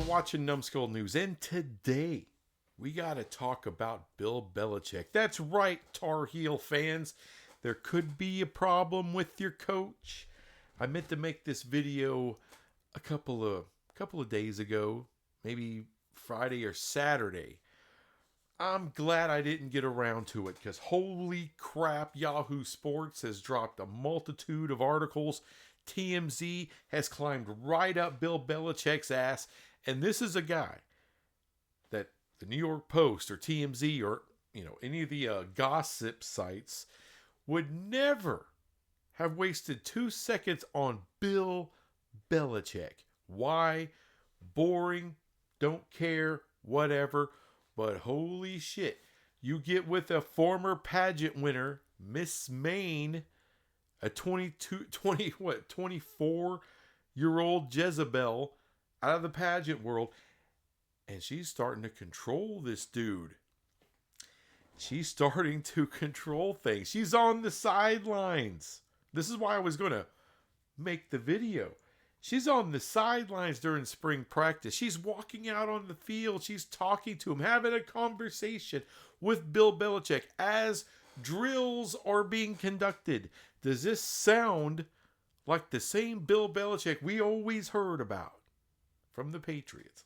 watching Numbskull News, and today we got to talk about Bill Belichick. That's right, Tar Heel fans. There could be a problem with your coach. I meant to make this video a couple of days ago, maybe Friday or Saturday. I'm glad I didn't get around to it because holy crap, Yahoo Sports has dropped a multitude of articles. TMZ has climbed right up Bill Belichick's ass. And this is a guy that the New York Post or TMZ or any of the gossip sites would never have wasted 2 seconds on Bill Belichick. Why? Boring, don't care, whatever. But holy shit, you get with a former pageant winner, Miss Maine, a 24-year-old Jezebel out of the pageant world, and she's starting to control this dude. She's starting to control things. She's on the sidelines. This is why I was going to make the video. She's on the sidelines during spring practice. She's walking out on the field. She's talking to him, having a conversation with Bill Belichick as drills are being conducted. Does this sound like the same Bill Belichick we always heard about from the Patriots?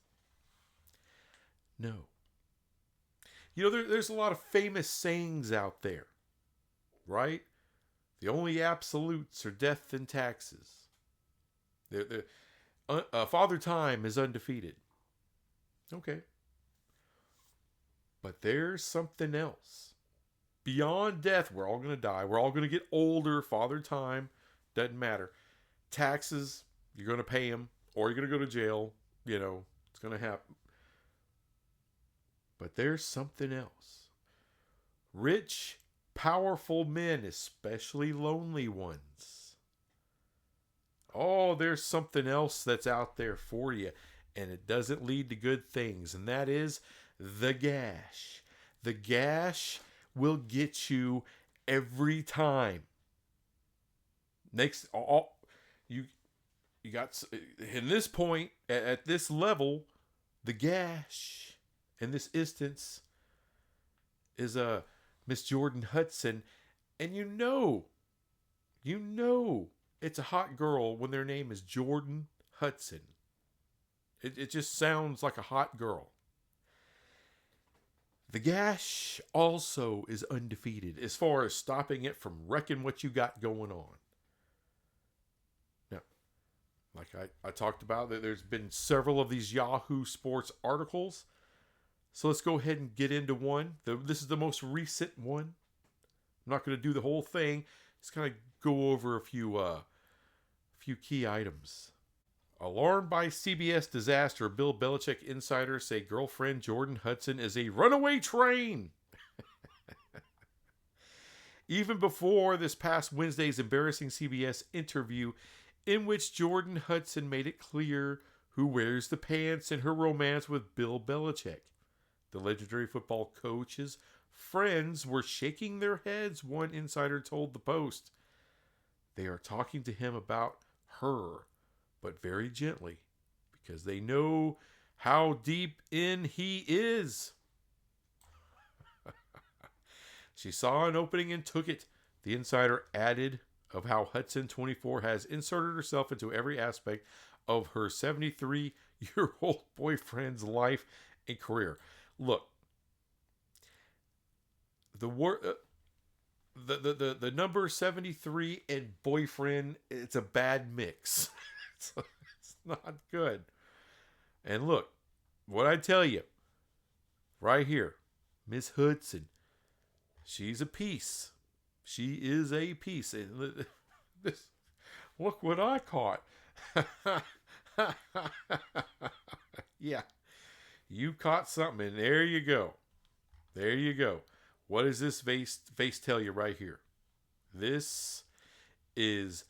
No. There's a lot of famous sayings out there, right? The only absolutes are death and taxes. Father Time is undefeated. Okay. But there's something else. Beyond death, we're all going to die. We're all going to get older. Father Time, doesn't matter. Taxes, you're going to pay them, or you're going to go to jail. It's going to happen. But there's something else. Rich, powerful men, especially lonely ones. Oh, there's something else that's out there for you, and it doesn't lead to good things, and that is the gash. The gash will get you every time. You got in this point at this level, the gash in this instance is Miss Jordan Hudson, and you know. It's a hot girl when their name is Jordan Hudson. It just sounds like a hot girl. The gash also is undefeated as far as stopping it from wrecking what you got going on. Now, like I talked about, there's been several of these Yahoo Sports articles. So let's go ahead and get into one. This is the most recent one. I'm not going to do the whole thing. Just kind of go over a few key items. Alarmed by CBS disaster, Bill Belichick insiders say girlfriend Jordan Hudson is a runaway train. Even before this past Wednesday's embarrassing CBS interview in which Jordan Hudson made it clear who wears the pants in her romance with Bill Belichick. The legendary football coach's friends were shaking their heads, one insider told the Post. They are talking to him about her, but very gently, because they know how deep in he is. She saw an opening and took it, the insider added, of how Hudson, 24, has inserted herself into every aspect of her 73-year-old boyfriend's life and career. Look, the number 73 and boyfriend, it's a bad mix. It's not good. And look, what I tell you, right here, Miss Hudson, she's a piece. She is a piece. And look what I caught. Yeah, you caught something, and there you go. There you go. What does this face tell you right here? This is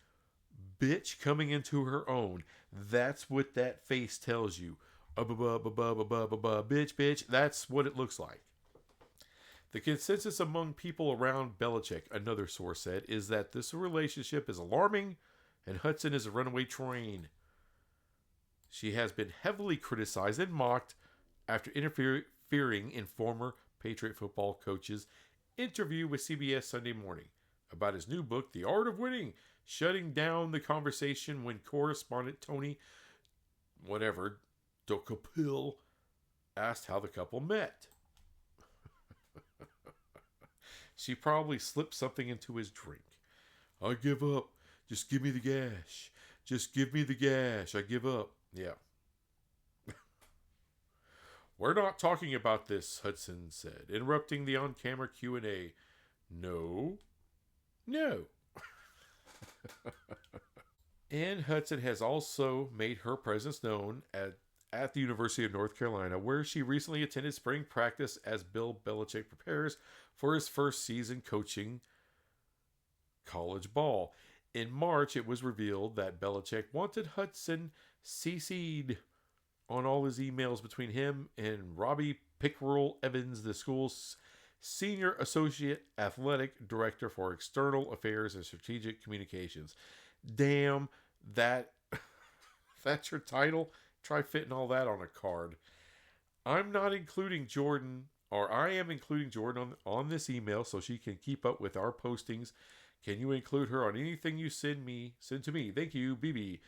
bitch coming into her own. That's what that face tells you. Bitch. That's what it looks like. The consensus among people around Belichick, another source said, is that this relationship is alarming and Hudson is a runaway train. She has been heavily criticized and mocked after interfering in former Patriot football coach's interview with CBS Sunday Morning about his new book, The Art of Winning, shutting down the conversation when correspondent Tony, Dokapil, asked how the couple met. She probably slipped something into his drink. I give up. Just give me the gash. Just give me the gash. I give up. Yeah. We're not talking about this, Hudson said, interrupting the on-camera Q&A. No. And Hudson has also made her presence known at the University of North Carolina, where she recently attended spring practice as Bill Belichick prepares for his first season coaching college ball. In March, it was revealed that Belichick wanted Hudson CC'd on all his emails between him and Robbie Pickerel Evans, the school's Senior Associate Athletic Director for External Affairs and Strategic Communications. Damn, that's your title? Try fitting all that on a card. I am including Jordan on this email so she can keep up with our postings. Can you include her on anything you send to me? Thank you, BB.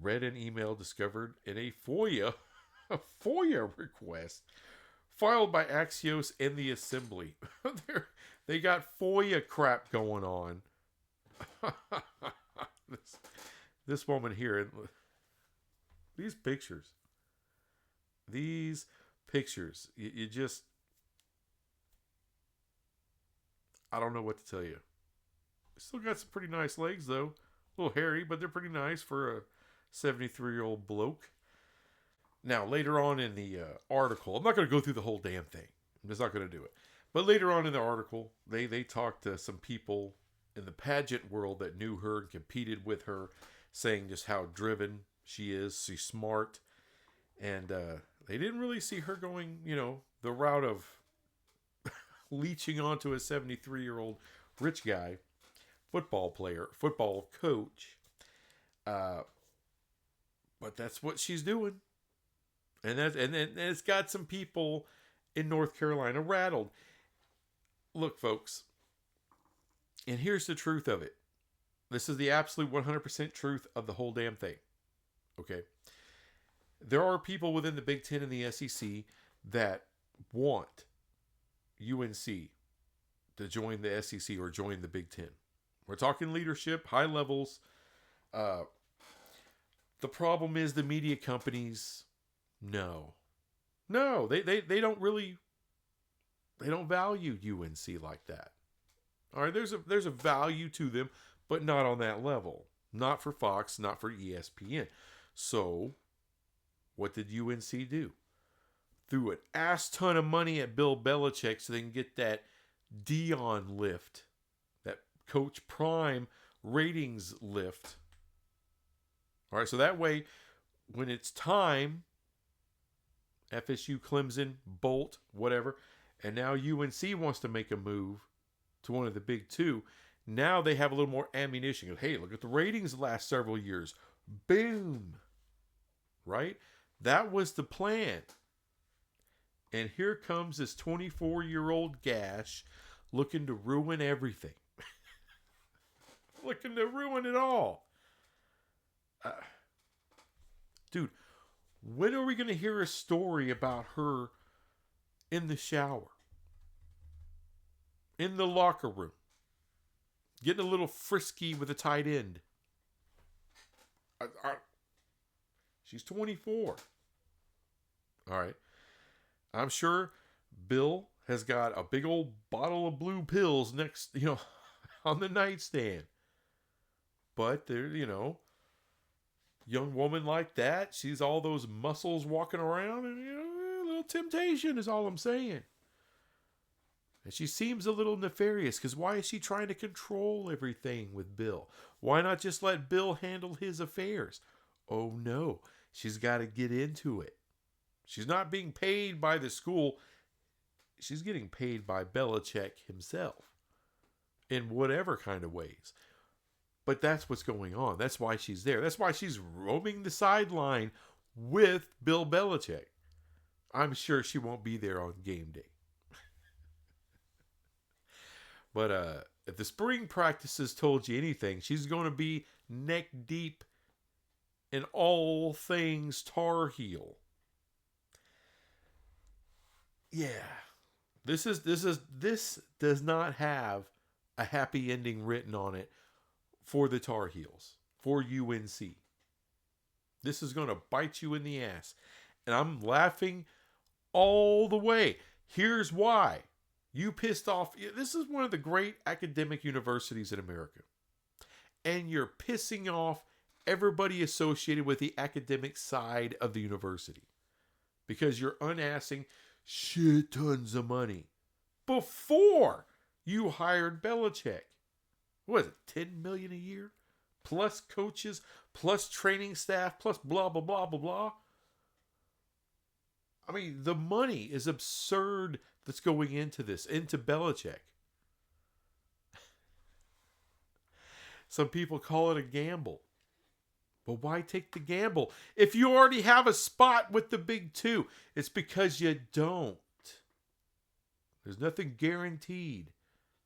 Read an email discovered in a FOIA request filed by Axios and the Assembly. They got FOIA crap going on. This woman here, these pictures, you just, I don't know what to tell you. Still got some pretty nice legs, though. A little hairy, but they're pretty nice for a 73-year-old bloke. Now, later on in the article, I'm not going to go through the whole damn thing. I'm just not going to do it. But later on in the article, they talked to some people in the pageant world that knew her and competed with her, saying just how driven she is. She's smart. And they didn't really see her going, the route of leeching onto a 73-year-old rich guy. Football coach. But that's what she's doing. And it's got some people in North Carolina rattled. Look, folks, and here's the truth of it. This is the absolute 100% truth of the whole damn thing. Okay? There are people within the Big Ten and the SEC that want UNC to join the SEC or join the Big Ten. We're talking leadership, high levels. The problem is the media companies, no, they don't really, they don't value UNC like that. All right, there's a value to them, but not on that level. Not for Fox, not for ESPN. So, what did UNC do? Threw an ass ton of money at Bill Belichick so they can get that Dion lift, that Coach Prime ratings lift. All right, so that way, when it's time, FSU, Clemson, Bolt, whatever, and now UNC wants to make a move to one of the big two, now they have a little more ammunition. Hey, look at the ratings the last several years. Boom. Right? That was the plan. And here comes this 24-year-old gash looking to ruin everything. Looking to ruin it all. Dude, when are we going to hear a story about her in the shower? In the locker room? Getting a little frisky with a tight end? She's 24. All right. I'm sure Bill has got a big old bottle of blue pills next, on the nightstand. But there, young woman like that, she's all those muscles walking around, and a little temptation is all I'm saying. And she seems a little nefarious, because why is she trying to control everything with Bill? Why not just let Bill handle his affairs? Oh no, she's got to get into it. She's not being paid by the school. She's getting paid by Belichick himself in whatever kind of ways. But that's what's going on. That's why she's there. That's why she's roaming the sideline with Bill Belichick. I'm sure she won't be there on game day. But if the spring practices told you anything, she's going to be neck deep in all things Tar Heel. Yeah. This does not have a happy ending written on it for the Tar Heels, for UNC. This is going to bite you in the ass. And I'm laughing all the way. Here's why. You pissed off. This is one of the great academic universities in America. And you're pissing off everybody associated with the academic side of the university. Because you're unassing shit tons of money before you hired Belichick. What is it, $10 million a year? Plus coaches, plus training staff, plus blah, blah, blah, blah, blah. I mean, the money is absurd that's going into this, into Belichick. Some people call it a gamble. But why take the gamble? If you already have a spot with the big two, it's because you don't. There's nothing guaranteed.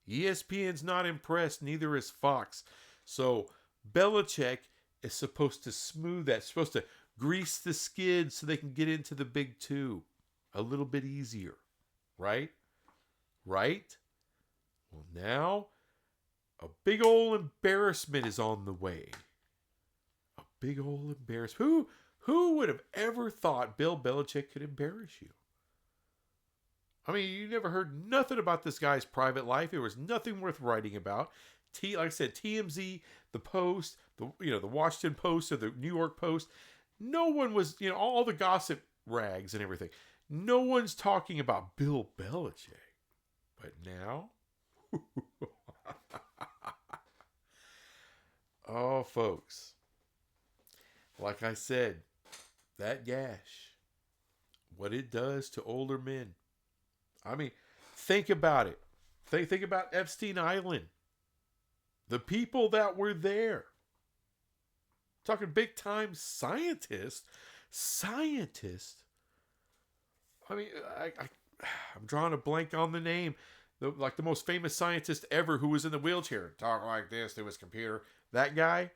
ESPN's not impressed, neither is Fox. So Belichick is supposed to smooth that, supposed to grease the skids so they can get into the big two a little bit easier. Right? Right? Well, now a big old embarrassment is on the way. A big old embarrassment. Who would have ever thought Bill Belichick could embarrass you? I mean, you never heard nothing about this guy's private life. There was nothing worth writing about. Like I said, TMZ, the Post, the Washington Post or the New York Post. No one was, all the gossip rags and everything. No one's talking about Bill Belichick. But now, oh, folks, like I said, that gash, what it does to older men. I mean, think about it. Think about Epstein Island. The people that were there. Talking big time scientists. I mean, I'm drawing a blank on the name. The most famous scientist ever who was in the wheelchair. Talk like this to his computer. That guy,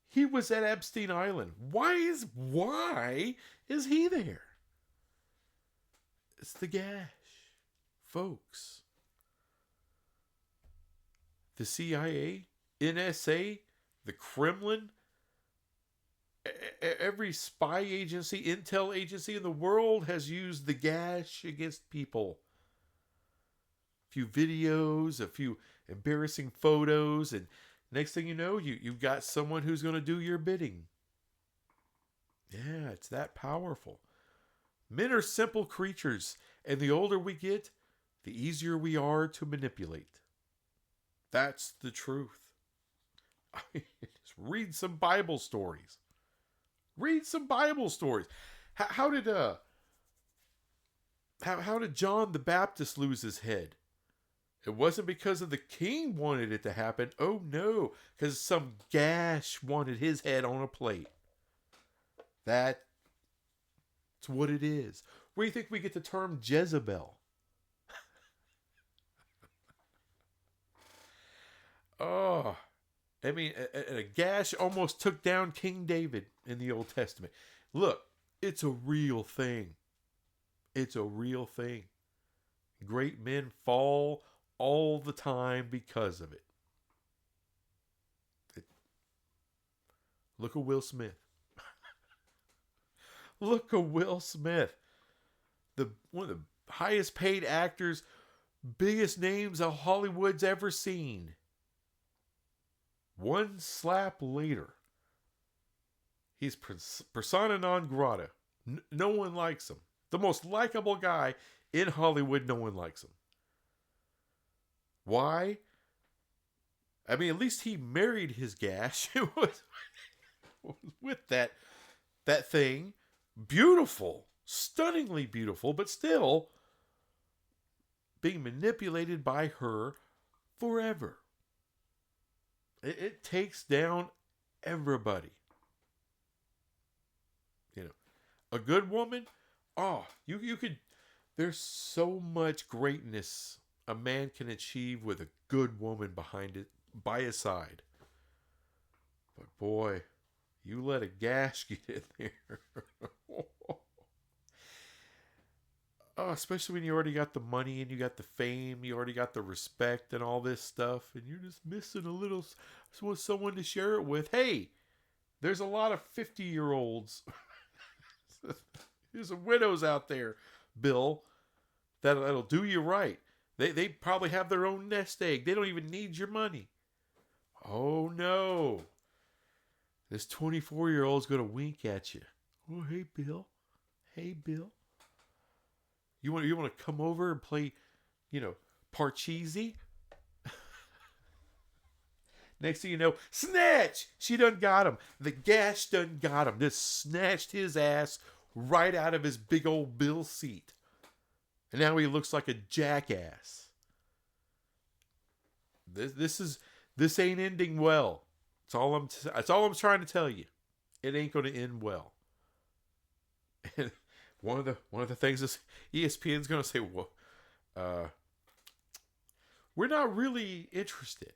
he was at Epstein Island. Why is he there? It's the gash. Folks, the CIA, NSA, the Kremlin, every spy agency, intel agency in the world has used the gash against people. A few videos, a few embarrassing photos, and next thing you know, you've got someone who's going to do your bidding. Yeah, it's that powerful. Men are simple creatures, and the older we get, the easier we are to manipulate. That's the truth. Just read some Bible stories. How did John the Baptist lose his head? It wasn't because of the king wanted it to happen. Oh no, because some gash wanted his head on a plate. That's what it is. Where do you think we get the term Jezebel? Oh, I mean, a gash almost took down King David in the Old Testament. Look, it's a real thing. It's a real thing. Great men fall all the time because of it. Look at Will Smith. Look at Will Smith. One of the highest paid actors, biggest names Hollywood's ever seen. One slap later, he's persona non grata. No one likes him. The most likable guy in Hollywood, no one likes him. Why? I mean, at least he married his gash. It was with that thing. Beautiful. Stunningly beautiful, but still being manipulated by her forever. It takes down everybody. A good woman? Oh, you could. There's so much greatness a man can achieve with a good woman behind it, by his side. But boy, you let a gasket in there. Oh, especially when you already got the money and you got the fame, you already got the respect and all this stuff, and you're just missing a little someone to share it with. Hey, there's a lot of 50-year-olds. There's some widows out there, Bill, that'll do you right. They probably have their own nest egg. They don't even need your money. Oh no. This 24-year-old's gonna wink at you. Oh, hey Bill. Hey Bill. You want to come over and play, Parcheesi? Next thing you know, snatch! She done got him. The gash done got him. Just snatched his ass right out of his big old Bill seat. And now he looks like a jackass. This ain't ending well. That's all I'm trying to tell you. It ain't going to end well. And one of the things is ESPN's going to say, well, we're not really interested.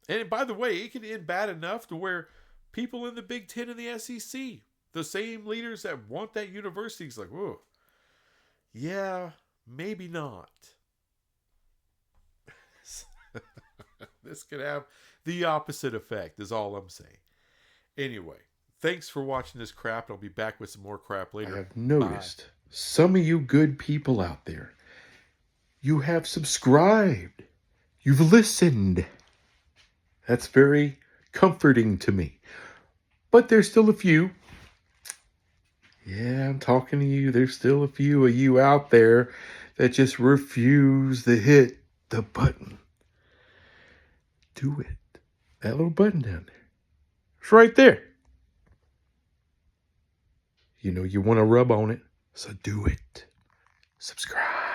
And by the way, it can end bad enough to where people in the Big Ten and the SEC, the same leaders that want that university, is like, whoa, yeah, maybe not. This could have the opposite effect, is all I'm saying. Anyway, thanks for watching this crap. I'll be back with some more crap later. I have noticed some of you good people out there, you have subscribed. You've listened. That's very comforting to me. But there's still a few. Yeah, I'm talking to you. There's still a few of you out there that just refuse to hit the button. Do it. That little button down there. It's right there. You know you want to rub on it, so do it. Subscribe.